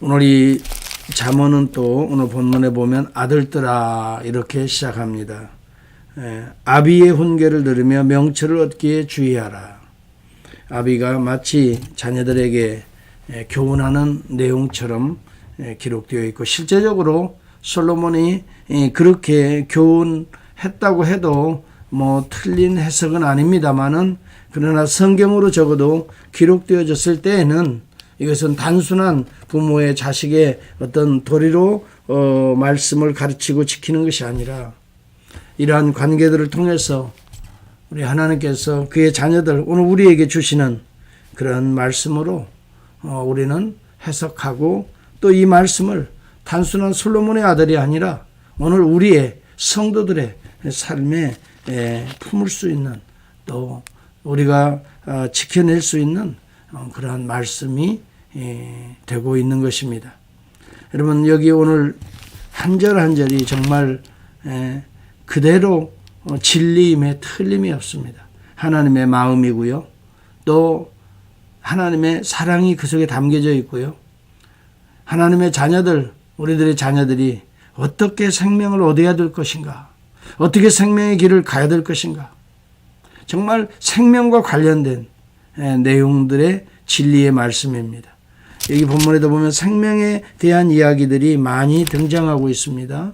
오늘 이 잠언은 또 오늘 본문에 보면 아들들아 이렇게 시작합니다. 아비의 훈계를 들으며 명철을 얻기에 주의하라. 아비가 마치 자녀들에게 교훈하는 내용처럼 기록되어 있고, 실제적으로 솔로몬이 그렇게 교훈했다고 해도 뭐 틀린 해석은 아닙니다만은, 그러나 성경으로 적어도 기록되어졌을 때에는 이것은 단순한 부모의 자식의 어떤 도리로 말씀을 가르치고 지키는 것이 아니라, 이러한 관계들을 통해서 우리 하나님께서 그의 자녀들, 오늘 우리에게 주시는 그런 말씀으로 우리는 해석하고, 또 이 말씀을 단순한 솔로몬의 아들이 아니라 오늘 우리의 성도들의 삶에 품을 수 있는, 또 우리가 지켜낼 수 있는 그러한 말씀이 되고 있는 것입니다. 여러분, 여기 오늘 한 절 한 절이 정말 그대로 진리임에 틀림이 없습니다. 하나님의 마음이고요, 또 하나님의 사랑이 그 속에 담겨져 있고요, 하나님의 자녀들, 우리들의 자녀들이 어떻게 생명을 얻어야 될 것인가, 어떻게 생명의 길을 가야 될 것인가, 정말 생명과 관련된 내용들의 진리의 말씀입니다. 여기 본문에도 보면 생명에 대한 이야기들이 많이 등장하고 있습니다.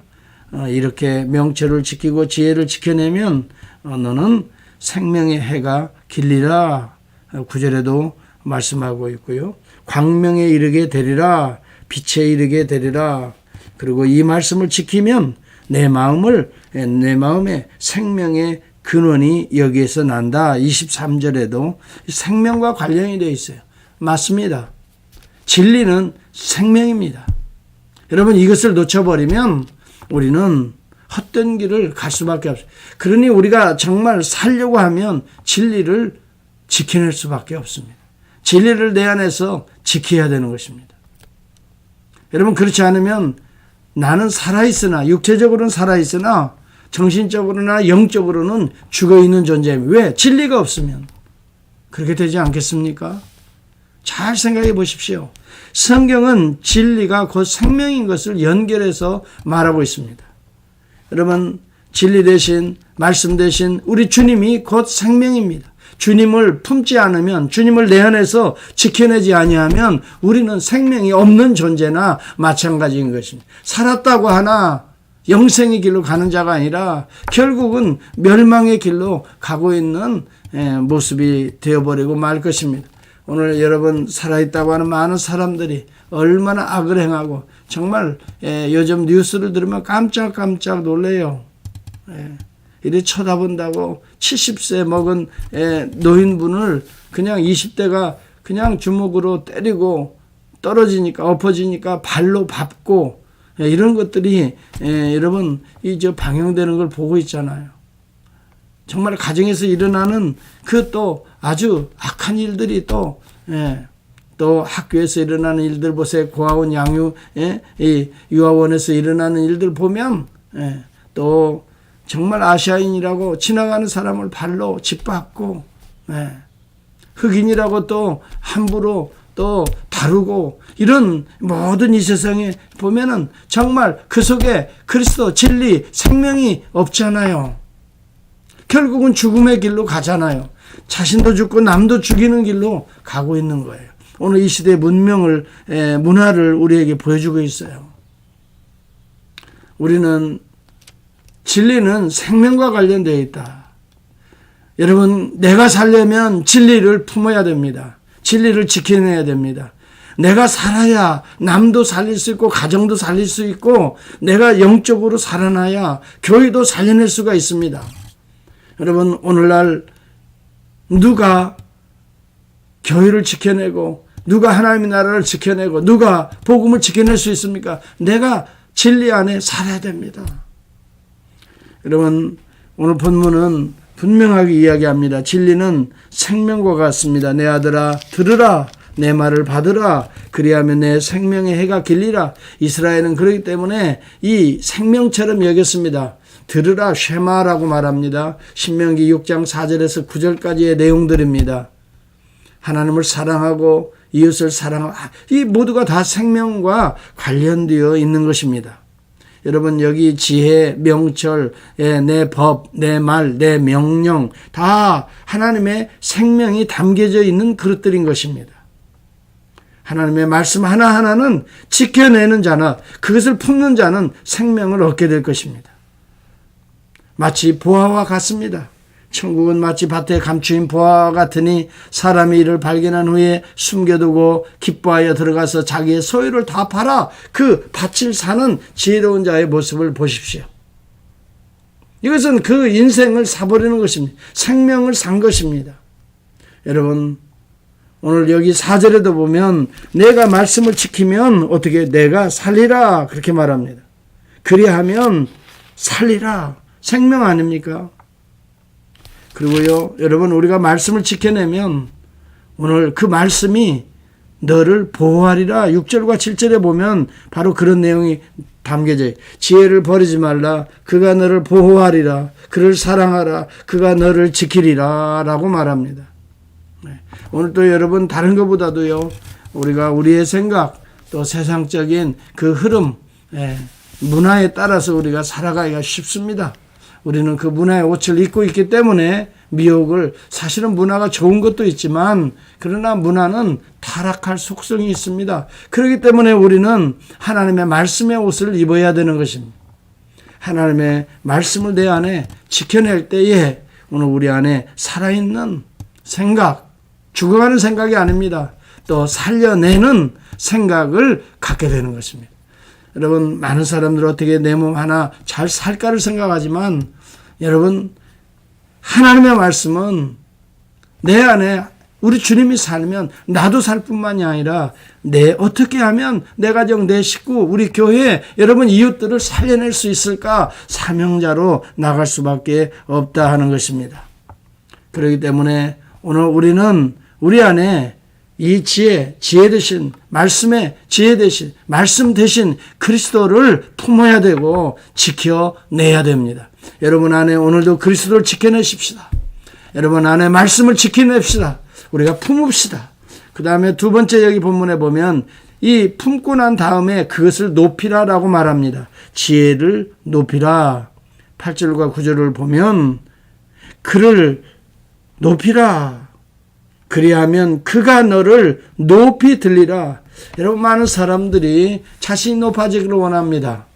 이렇게 명철을 지키고 지혜를 지켜내면 너는 생명의 해가 길리라, 9절에도 말씀하고 있고요. 광명에 이르게 되리라, 빛에 이르게 되리라. 그리고 이 말씀을 지키면 내 마음에 생명의 근원이 여기에서 난다. 23절에도 생명과 관련이 되어 있어요. 맞습니다. 진리는 생명입니다. 여러분, 이것을 놓쳐버리면 우리는 헛된 길을 갈 수밖에 없어요. 그러니 우리가 정말 살려고 하면 진리를 지켜낼 수밖에 없습니다. 진리를 내 안에서 지켜야 되는 것입니다. 여러분, 그렇지 않으면 나는 살아있으나, 육체적으로는 살아있으나 정신적으로나 영적으로는 죽어있는 존재입니다. 왜? 진리가 없으면. 그렇게 되지 않겠습니까? 잘 생각해 보십시오. 성경은 진리가 곧 생명인 것을 연결해서 말하고 있습니다. 여러분, 진리 대신, 말씀 대신 우리 주님이 곧 생명입니다. 주님을 품지 않으면, 주님을 내 안에서 지켜내지 아니하면 우리는 생명이 없는 존재나 마찬가지인 것입니다. 살았다고 하나 영생의 길로 가는 자가 아니라 결국은 멸망의 길로 가고 있는 모습이 되어버리고 말 것입니다. 오늘 여러분, 살아있다고 하는 많은 사람들이 얼마나 악을 행하고, 정말 요즘 뉴스를 들으면 깜짝깜짝 놀래요. 이렇게 쳐다본다고 70세 먹은 노인분을 그냥 20대가 그냥 주먹으로 때리고, 떨어지니까, 엎어지니까 발로 밟고, 이런 것들이 여러분 저 방영되는 걸 보고 있잖아요. 정말 가정에서 일어나는 그 또 아주 악한 일들이 또 학교에서 일어나는 일들 보세요. 고아원 양육, 이 유아원에서 일어나는 일들 보면 또 정말 아시아인이라고 지나가는 사람을 발로 짓밟고, 흑인이라고 또 함부로 또 다루고, 이런 모든 이 세상에 보면은 정말 그 속에 그리스도, 진리, 생명이 없잖아요. 결국은 죽음의 길로 가잖아요. 자신도 죽고 남도 죽이는 길로 가고 있는 거예요. 오늘 이 시대의 문화를 우리에게 보여주고 있어요. 우리는 진리는 생명과 관련되어 있다. 여러분, 내가 살려면 진리를 품어야 됩니다. 진리를 지켜내야 됩니다. 내가 살아야 남도 살릴 수 있고 가정도 살릴 수 있고, 내가 영적으로 살아나야 교회도 살려낼 수가 있습니다. 여러분, 오늘날 누가 교회를 지켜내고, 누가 하나님의 나라를 지켜내고, 누가 복음을 지켜낼 수 있습니까? 내가 진리 안에 살아야 됩니다. 여러분, 오늘 본문은 분명하게 이야기합니다. 진리는 생명과 같습니다. 내 아들아, 들으라. 내 말을 받으라. 그리하면 내 생명의 해가 길리라. 이스라엘은 그렇기 때문에 이 생명처럼 여겼습니다. 들으라, 쉐마라고 말합니다. 신명기 6장 4절에서 9절까지의 내용들입니다. 하나님을 사랑하고 이웃을 사랑하고, 이 모두가 다 생명과 관련되어 있는 것입니다. 여러분, 여기 지혜, 명철, 내 법, 내 말, 내 명령 다 하나님의 생명이 담겨져 있는 그릇들인 것입니다. 하나님의 말씀 하나하나는 지켜내는 자나 그것을 품는 자는 생명을 얻게 될 것입니다. 마치 보화와 같습니다. 천국은 마치 밭에 감추인 보화와 같으니 사람이 이를 발견한 후에 숨겨두고 기뻐하여 들어가서 자기의 소유를 다 팔아 그 밭을 사는 지혜로운 자의 모습을 보십시오. 이것은 그 인생을 사버리는 것입니다. 생명을 산 것입니다. 여러분, 오늘 여기 4절에도 보면 내가 말씀을 지키면 어떻게 내가 살리라 그렇게 말합니다. 그리하면 살리라, 생명 아닙니까? 그리고요, 여러분, 우리가 말씀을 지켜내면 오늘 그 말씀이 너를 보호하리라. 6절과 7절에 보면 바로 그런 내용이 담겨져. 지혜를 버리지 말라. 그가 너를 보호하리라. 그를 사랑하라. 그가 너를 지키리라 라고 말합니다. 오늘 또 여러분, 다른 것보다도요, 우리가 우리의 생각 또 세상적인 그 흐름, 문화에 따라서 우리가 살아가기가 쉽습니다. 우리는 그 문화의 옷을 입고 있기 때문에 미혹을, 사실은 문화가 좋은 것도 있지만 그러나 문화는 타락할 속성이 있습니다. 그렇기 때문에 우리는 하나님의 말씀의 옷을 입어야 되는 것입니다. 하나님의 말씀을 내 안에 지켜낼 때에 오늘 우리 안에 살아있는 생각, 죽어가는 생각이 아닙니다. 또 살려내는 생각을 갖게 되는 것입니다. 여러분, 많은 사람들은 어떻게 내 몸 하나 잘 살까를 생각하지만 여러분, 하나님의 말씀은 내 안에 우리 주님이 살면 나도 살 뿐만이 아니라 어떻게 하면 내 가정, 내 식구, 우리 교회, 여러분 이웃들을 살려낼 수 있을까? 사명자로 나갈 수밖에 없다 하는 것입니다. 그렇기 때문에 오늘 우리는 우리 안에 이 지혜 대신, 말씀의 지혜 대신, 말씀 대신 그리스도를 품어야 되고 지켜내야 됩니다. 여러분 안에 오늘도 그리스도를 지켜내십시다. 여러분 안에 말씀을 지켜냅시다. 우리가 품읍시다. 그 다음에 두 번째 여기 본문에 보면 이 품고 난 다음에 그것을 높이라라고 말합니다. 지혜를 높이라. 8절과 9절을 보면 그를 높이라. 그리하면 그가 너를 높이 들리라. 여러분, 많은 사람들이 자신이 높아지기를 원합니다.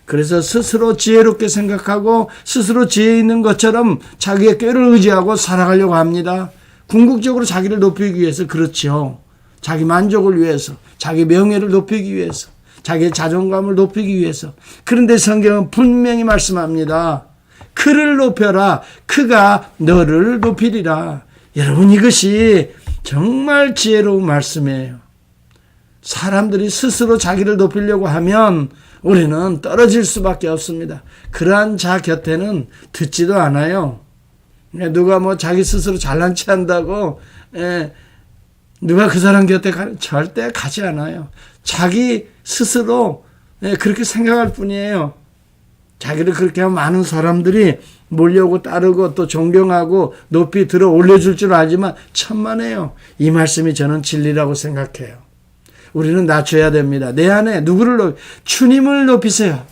그래서 스스로 지혜롭게 생각하고 스스로 지혜 있는 것처럼 자기의 꾀를 의지하고 살아가려고 합니다. 궁극적으로 자기를 높이기 위해서, 그렇죠. 자기 만족을 위해서, 자기 명예를 높이기 위해서, 자기의 자존감을 높이기 위해서. 그런데 성경은 분명히 말씀합니다. 그를 높여라. 그가 너를 높이리라. 여러분, 이것이 정말 지혜로운 말씀이에요. 사람들이 스스로 자기를 높이려고 하면 우리는 떨어질 수밖에 없습니다. 그러한 자 곁에는 듣지도 않아요. 누가 뭐 자기 스스로 잘난 체 한다고 누가 그 사람 곁에 절대 가지 않아요. 자기 스스로 그렇게 생각할 뿐이에요. 자기를 그렇게 하면 많은 사람들이 몰려오고 따르고 또 존경하고 높이 들어 올려줄 줄 알지만 천만에요. 이 말씀이 저는 진리라고 생각해요. 우리는 낮춰야 됩니다. 내 안에 누구를 주님을 높이세요.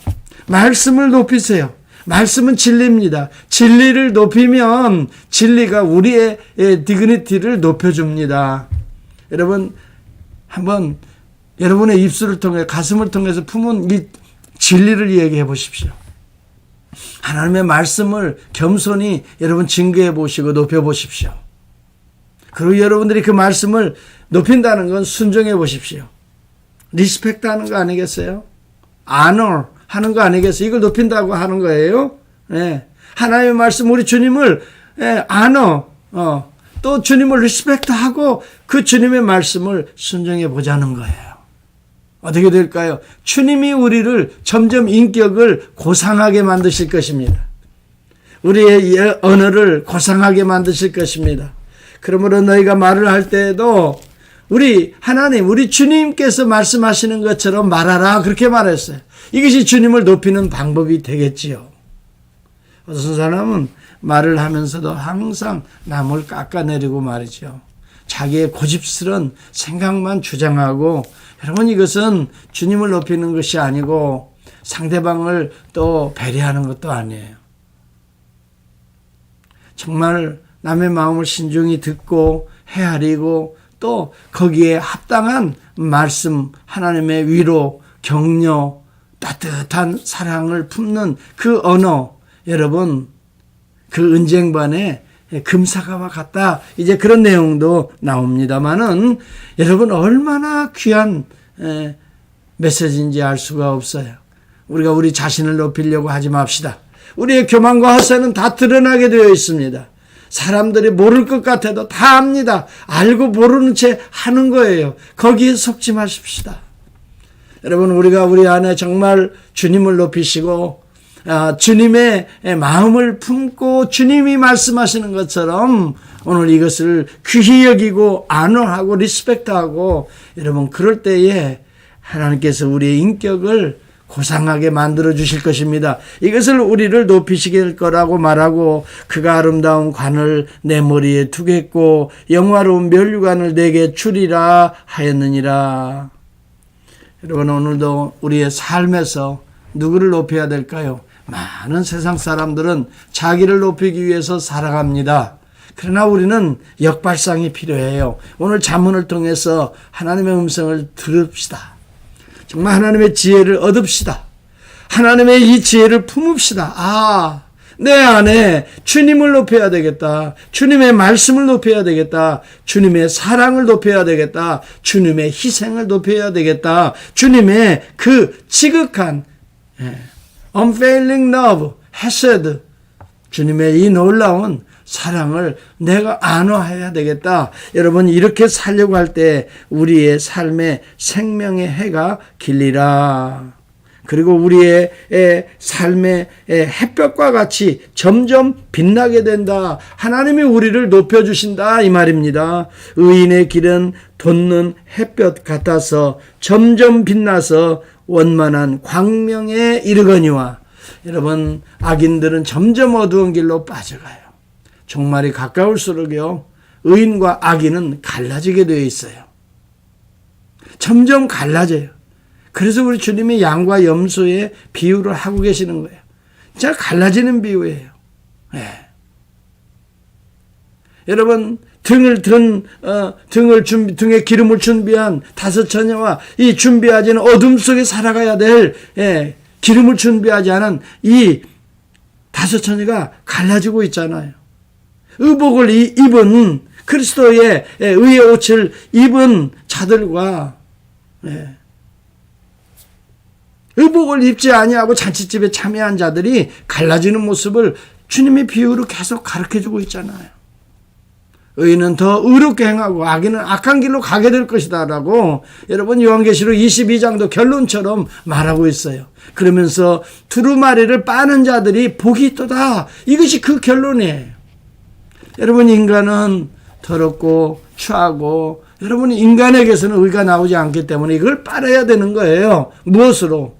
말씀을 높이세요. 말씀은 진리입니다. 진리를 높이면 진리가 우리의 디그니티를 높여줍니다. 여러분, 한번 여러분의 입술을 통해, 가슴을 통해서 품은 이 진리를 이야기해 보십시오. 하나님의 말씀을 겸손히 여러분 증거해 보시고 높여 보십시오. 그리고 여러분들이 그 말씀을 높인다는 건 순종해 보십시오. 리스펙트 하는 거 아니겠어요? honor 하는 거 아니겠어요? 이걸 높인다고 하는 거예요. 하나님의 말씀, 우리 주님을 honor, 또 주님을 리스펙트 하고 그 주님의 말씀을 순종해 보자는 거예요. 어떻게 될까요? 주님이 우리를 점점 인격을 고상하게 만드실 것입니다. 우리의 언어를 고상하게 만드실 것입니다. 그러므로 너희가 말을 할 때에도 우리 하나님, 우리 주님께서 말씀하시는 것처럼 말하라, 그렇게 말했어요. 이것이 주님을 높이는 방법이 되겠지요. 어떤 사람은 말을 하면서도 항상 남을 깎아내리고 말이죠. 자기의 고집스런 생각만 주장하고, 여러분 이것은 주님을 높이는 것이 아니고 상대방을 또 배려하는 것도 아니에요. 정말 남의 마음을 신중히 듣고 헤아리고 또 거기에 합당한 말씀, 하나님의 위로, 격려, 따뜻한 사랑을 품는 그 언어, 여러분 그 은쟁반에 금사과와 같다, 이제 그런 내용도 나옵니다만은 여러분 얼마나 귀한 메시지인지 알 수가 없어요. 우리가 우리 자신을 높이려고 하지 맙시다. 우리의 교만과 헛새는 다 드러나게 되어 있습니다. 사람들이 모를 것 같아도 다 압니다. 알고 모르는 채 하는 거예요. 거기에 속지 마십시다. 여러분 우리가 우리 안에 정말 주님을 높이시고 주님의 마음을 품고 주님이 말씀하시는 것처럼 오늘 이것을 귀히 여기고 안어하고 리스펙트하고, 여러분 그럴 때에 하나님께서 우리의 인격을 고상하게 만들어 주실 것입니다. 이것을 우리를 높이시게 될 거라고 말하고, 그가 아름다운 관을 내 머리에 두겠고 영화로운 면류관을 내게 주리라 하였느니라. 여러분 오늘도 우리의 삶에서 누구를 높여야 될까요? 많은 세상 사람들은 자기를 높이기 위해서 살아갑니다. 그러나 우리는 역발상이 필요해요. 오늘 잠언을 통해서 하나님의 음성을 들읍시다. 정말 하나님의 지혜를 얻읍시다. 하나님의 이 지혜를 품읍시다. 내 안에 주님을 높여야 되겠다. 주님의 말씀을 높여야 되겠다. 주님의 사랑을 높여야 되겠다. 주님의 희생을 높여야 되겠다. 주님의 그 지극한 unfailing love, 헤세드, 주님의 이 놀라운 사랑을 내가 안어해야 되겠다. 여러분 이렇게 살려고 할 때 우리의 삶에 생명의 해가 길리라. 그리고 우리의 삶의 햇볕과 같이 점점 빛나게 된다. 하나님이 우리를 높여주신다 이 말입니다. 의인의 길은 돋는 햇볕 같아서 점점 빛나서 원만한 광명에 이르거니와. 여러분 악인들은 점점 어두운 길로 빠져가요. 종말이 가까울수록요 의인과 악인은 갈라지게 되어 있어요. 점점 갈라져요. 그래서 우리 주님이 양과 염소의 비유를 하고 계시는 거예요. 진짜 갈라지는 비유예요. 네. 여러분 등에 기름을 준비한 5 처녀와 이 준비하지는 어둠 속에 살아가야 될 기름을 준비하지 않은 이 5 처녀가 갈라지고 있잖아요. 의복을 입은 그리스도의 의의 옷을 입은 자들과 의복을 입지 아니하고 잔치집에 참여한 자들이 갈라지는 모습을 주님의 비유로 계속 가르쳐주고 있잖아요. 의인은 더 의롭게 행하고 악인은 악한 길로 가게 될 것이다 라고 여러분 요한계시록 22장도 결론처럼 말하고 있어요. 그러면서 두루마리를 빠는 자들이 복이 있도다. 이것이 그 결론이에요. 여러분 인간은 더럽고 추하고, 여러분 인간에게서는 의가 나오지 않기 때문에 이걸 빨아야 되는 거예요. 무엇으로?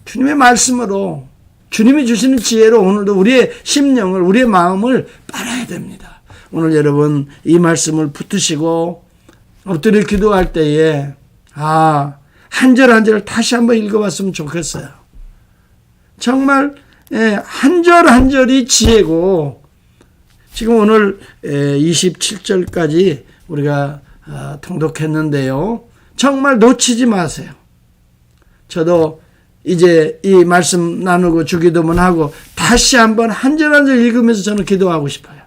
주님의 말씀으로, 주님이 주시는 지혜로 오늘도 우리의 심령을, 우리의 마음을 빨아야 됩니다. 오늘 여러분 이 말씀을 붙드시고 엎드려 기도할 때에 한 절 한 절을 다시 한번 읽어봤으면 좋겠어요. 정말 한 절 한 절이 지혜고, 지금 오늘 27절까지 우리가 통독했는데요. 정말 놓치지 마세요. 저도 이제 이 말씀 나누고 주기도문 하고 다시 한번 한 절 한 절 읽으면서 저는 기도하고 싶어요.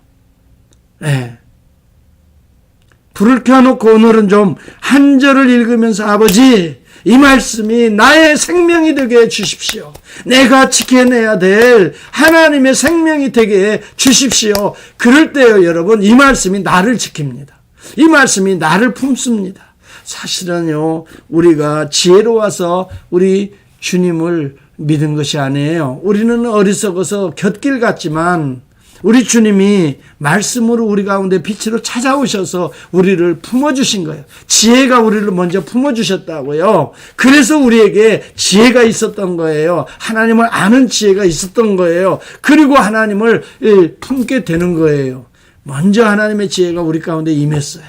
불을 켜놓고 오늘은 좀 한 절을 읽으면서 아버지 이 말씀이 나의 생명이 되게 해 주십시오. 내가 지켜내야 될 하나님의 생명이 되게 해 주십시오. 그럴 때요 여러분 이 말씀이 나를 지킵니다. 이 말씀이 나를 품습니다. 사실은요 우리가 지혜로워서 우리 주님을 믿은 것이 아니에요. 우리는 어리석어서 곁길 같지만 우리 주님이 말씀으로 우리 가운데 빛으로 찾아오셔서 우리를 품어주신 거예요. 지혜가 우리를 먼저 품어주셨다고요. 그래서 우리에게 지혜가 있었던 거예요. 하나님을 아는 지혜가 있었던 거예요. 그리고 하나님을 품게 되는 거예요. 먼저 하나님의 지혜가 우리 가운데 임했어요.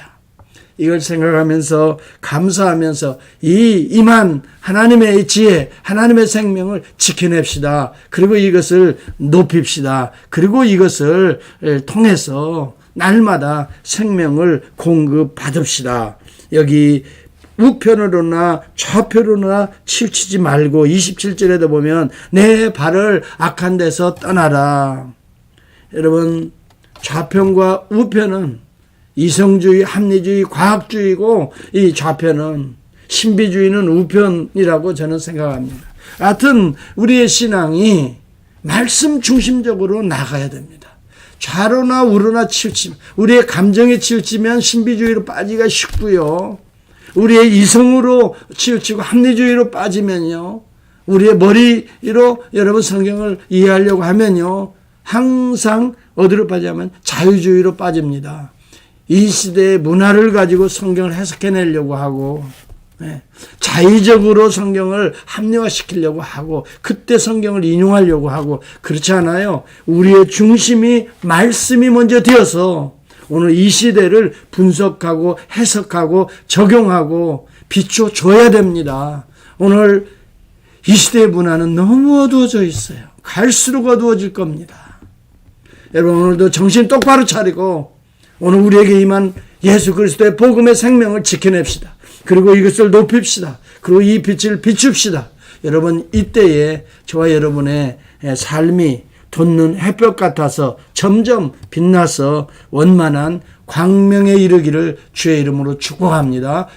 이걸 생각하면서 감사하면서 이 임한 하나님의 지혜, 하나님의 생명을 지켜냅시다. 그리고 이것을 높입시다. 그리고 이것을 통해서 날마다 생명을 공급받읍시다. 여기 우편으로나 좌편으로나 치우치지 말고 27절에도 보면 내 발을 악한 데서 떠나라. 여러분, 좌편과 우편은 이성주의, 합리주의, 과학주의고 이 좌편은 신비주의는 우편이라고 저는 생각합니다. 하여튼 우리의 신앙이 말씀 중심적으로 나가야 됩니다. 좌로나 우로나 치우치면, 우리의 감정에 치우치면 신비주의로 빠지기가 쉽고요. 우리의 이성으로 치우치고 합리주의로 빠지면요, 우리의 머리로 여러분 성경을 이해하려고 하면요, 항상 어디로 빠지냐면 자유주의로 빠집니다. 이 시대의 문화를 가지고 성경을 해석해내려고 하고, 자의적으로 성경을 합리화시키려고 하고, 그때 성경을 인용하려고 하고, 그렇지 않아요. 우리의 중심이 말씀이 먼저 되어서 오늘 이 시대를 분석하고 해석하고 적용하고 비춰줘야 됩니다. 오늘 이 시대의 문화는 너무 어두워져 있어요. 갈수록 어두워질 겁니다. 여러분, 오늘도 정신 똑바로 차리고 오늘 우리에게 임한 예수 그리스도의 복음의 생명을 지켜냅시다. 그리고 이것을 높입시다. 그리고 이 빛을 비춥시다. 여러분, 이때에 저와 여러분의 삶이 돋는 햇볕 같아서 점점 빛나서 원만한 광명에 이르기를 주의 이름으로 축복합니다.